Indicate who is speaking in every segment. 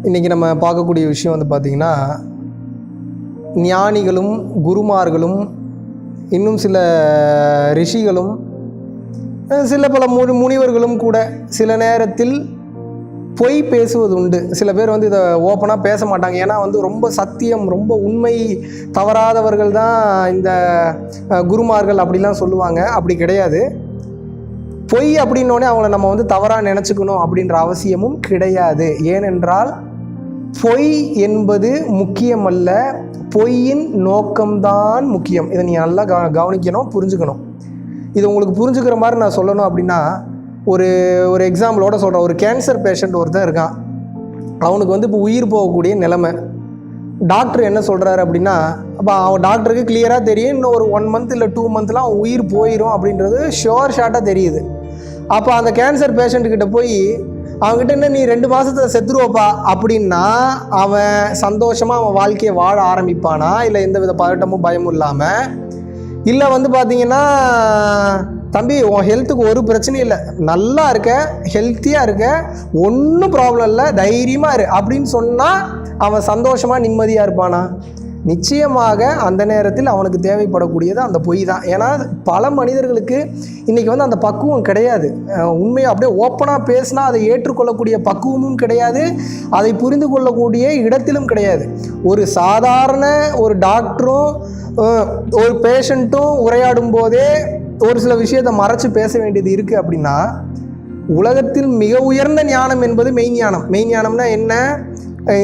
Speaker 1: இன்றைக்கி நம்ம பார்க்கக்கூடிய விஷயம் வந்து பார்த்திங்கன்னா, ஞானிகளும் குருமார்களும் இன்னும் சில ரிஷிகளும் சில பல முனிவர்களும் கூட சில நேரத்தில் பொய் பேசுவது உண்டு. சில பேர் வந்து இதை ஓப்பனாக பேச மாட்டாங்க. ஏன்னா வந்து ரொம்ப சத்தியம், ரொம்ப உண்மை தவறாதவர்கள் தான் இந்த குருமார்கள் அப்படிலாம் சொல்லுவாங்க. அப்படி கிடையாது. பொய் அப்படின்னோடனே அவங்கள நம்ம வந்து தவறாக நினச்சிக்கணும் அப்படின்ற அவசியமும் கிடையாது. ஏனென்றால் பொய் என்பது முக்கியமல்ல, பொய்யின் நோக்கம்தான் முக்கியம். இதை நீங்கள் நல்லா கவனிக்கணும், புரிஞ்சுக்கணும். இது உங்களுக்கு புரிஞ்சுக்கிற மாதிரி நான் சொல்லணும் அப்படின்னா, ஒரு எக்ஸாம்பிளோட சொல்கிறேன். ஒரு கேன்சர் பேஷண்ட் ஒருத்தன் இருக்கான். அவனுக்கு வந்து இப்போ உயிர் போகக்கூடிய நிலைமை. டாக்டர் என்ன சொல்கிறாரு அப்படின்னா, அப்போ அவன் டாக்டருக்கு கிளியராக தெரியும், இன்னும் ஒரு 1 மந்த் இல்லை 2 மந்த்லாம் அவன் உயிர் போயிடும் அப்படின்றது ஷார்ட்டாக தெரியுது. அப்போ அந்த கேன்சர் பேஷண்ட்டுக்கிட்ட போய் அவன்கிட்ட என்ன நீ 2 மாதத்தில் செத்துருவப்பா அப்படின்னா அவன் சந்தோஷமாக அவன் வாழ்க்கையை வாழ ஆரம்பிப்பானா? இல்லை எந்த வித பதட்டமும் பயமும் இல்லாமல்? இல்லை வந்து பார்த்தீங்கன்னா, தம்பி உன் ஹெல்த்துக்கு ஒரு பிரச்சனையும் இல்லை, நல்லா இருக்க, ஹெல்த்தியாக இருக்க, ஒன்றும் ப்ராப்ளம் இல்லை, தைரியமாக இரு அப்படின்னு சொன்னால் அவன் சந்தோஷமாக நிம்மதியாக இருப்பானா? நிச்சயமாக அந்த நேரத்தில் அவனுக்கு தேவைப்படக்கூடியது அந்த பொய் தான். ஏன்னா பல மனிதர்களுக்கு இன்றைக்கி வந்து அந்த பக்குவம் கிடையாது. உண்மையை அப்படியே ஓப்பனாக பேசினா அதை ஏற்றுக்கொள்ளக்கூடிய பக்குவமும் கிடையாது, அதை புரிந்து கொள்ளக்கூடிய இடத்திலும் கிடையாது. ஒரு சாதாரண ஒரு டாக்டரும் ஒரு பேஷண்ட்டும் உரையாடும் போதே ஒரு சில விஷயத்தை மறைச்சு பேச வேண்டியது இருக்குது. அப்படின்னா உலகத்தில் மிக உயர்ந்த ஞானம் என்பது மெய்ஞானம். மெய்ஞானம்னா என்ன?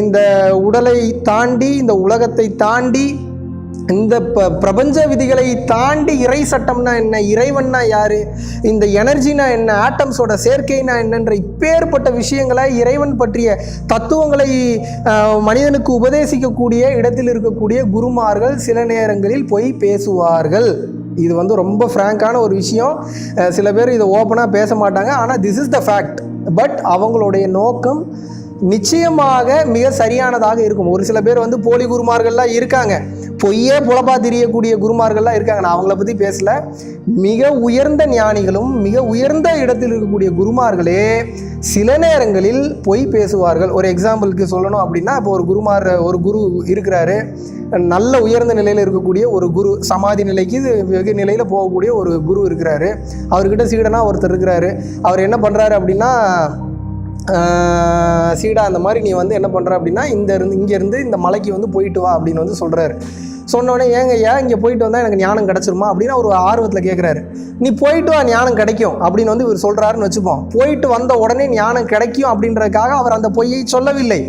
Speaker 1: இந்த உடலை தாண்டி, இந்த உலகத்தை தாண்டி, இந்த பிரபஞ்ச விதிகளை தாண்டி இறை சட்டம்னா என்ன, இறைவன்னா யாரு, இந்த எனர்ஜினா என்ன, ஆட்டம்ஸோட சேர்க்கைனா என்னன்ற இப்பேற்பட்ட விஷயங்களை, இறைவன் பற்றிய தத்துவங்களை மனிதனுக்கு உபதேசிக்கக்கூடிய இடத்தில் இருக்கக்கூடிய குருமார்கள் சில நேரங்களில் போய் பேசுவார்கள். இது வந்து ரொம்ப ஃப்ராங்கான ஒரு விஷயம். சில பேர் இதை ஓப்பனாக பேச மாட்டாங்க. ஆனால் this is the fact. But அவங்களுடைய நோக்கம் நிச்சயமாக மிக சரியானதாக இருக்கும். ஒரு சில பேர் வந்து போலி குருமார்கள்லாம் இருக்காங்க, பொய்யே புலப்பா தெரியக்கூடிய குருமார்கள்லாம் இருக்காங்க. நான் அவங்கள பற்றி பேசல. மிக உயர்ந்த ஞானிகளும் மிக உயர்ந்த இடத்தில் இருக்கக்கூடிய குருமார்களே சில நேரங்களில் பொய் பேசுவார்கள். ஒரு எக்ஸாம்பிளுக்கு சொல்லணும் அப்படின்னா, இப்போ ஒரு குரு இருக்கிறாரு, நல்ல உயர்ந்த நிலையில் இருக்கக்கூடிய ஒரு குரு, சமாதி நிலைக்கு வெகு நிலையில் போகக்கூடிய ஒரு குரு இருக்கிறாரு. அவர்கிட்ட சீடனாக ஒருத்தர் இருக்கிறாரு. அவர் என்ன பண்ணுறாரு அப்படின்னா, சீடா அந்த மாதிரி நீ வந்து என்ன பண்ணுற அப்படின்னா, இங்கேருந்து இந்த மலைக்கு வந்து போயிட்டு வா அப்படின்னு வந்து சொல்கிறாரு. சொன்னோடனே ஏன் இங்கே போயிட்டு வந்தால் எனக்கு ஞானம் கிடச்சிருமா அப்படின்னு ஒரு ஆர்வத்தில் கேட்குறாரு. நீ போயிட்டு வா, ஞானம் கிடைக்கும் அப்படின்னு வந்து இவர் சொல்கிறாருன்னு வச்சுப்போம். போயிட்டு வந்த உடனே ஞானம் கிடைக்கும் அப்படின்றதுக்காக அவர் அந்த பொய்யை சொல்லவில்லை.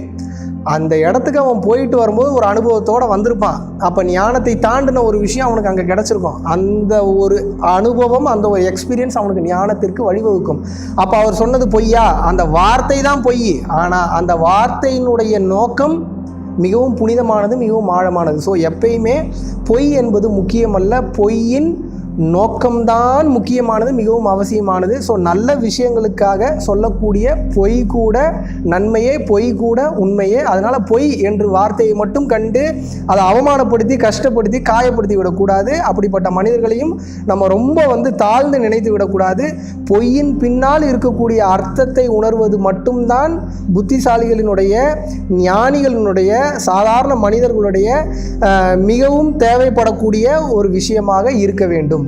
Speaker 1: அந்த இடத்துக்கு அவன் போயிட்டு வரும்போது ஒரு அனுபவத்தோடு வந்திருப்பான். அப்போ ஞானத்தை தாண்டின ஒரு விஷயம் அவனுக்கு அங்கே கிடச்சிருக்கும். அந்த ஒரு அனுபவம், அந்த ஒரு எக்ஸ்பீரியன்ஸ் அவனுக்கு ஞானத்திற்கு வழிவகுக்கும். அப்போ அவர் சொன்னது பொய்யா? அந்த வார்த்தை தான் பொய். ஆனால் அந்த வார்த்தையினுடைய நோக்கம் மிகவும் புனிதமானது, மிகவும் ஆழமானது. ஸோ எப்பயுமே பொய் என்பது முக்கியமல்ல, பொய்யின் நோக்கம்தான் முக்கியமானது, மிகவும் அவசியமானது. ஸோ நல்ல விஷயங்களுக்காக சொல்லக்கூடிய பொய் கூட நன்மையே, பொய் கூட உண்மையே. அதனால் பொய் என்று வார்த்தையை மட்டும் கண்டு அதை அவமானப்படுத்தி, கஷ்டப்படுத்தி, காயப்படுத்தி விடக்கூடாது. அப்படிப்பட்ட மனிதர்களையும் நம்ம ரொம்ப வந்து தாழ்ந்து நினைத்து விடக்கூடாது. பொய்யின் பின்னால் இருக்கக்கூடிய அர்த்தத்தை உணர்வது மட்டும்தான் புத்திசாலிகளினுடைய, ஞானிகளினுடைய, சாதாரண மனிதர்களுடைய மிகவும் தேவைப்படக்கூடிய ஒரு விஷயமாக இருக்க வேண்டும்.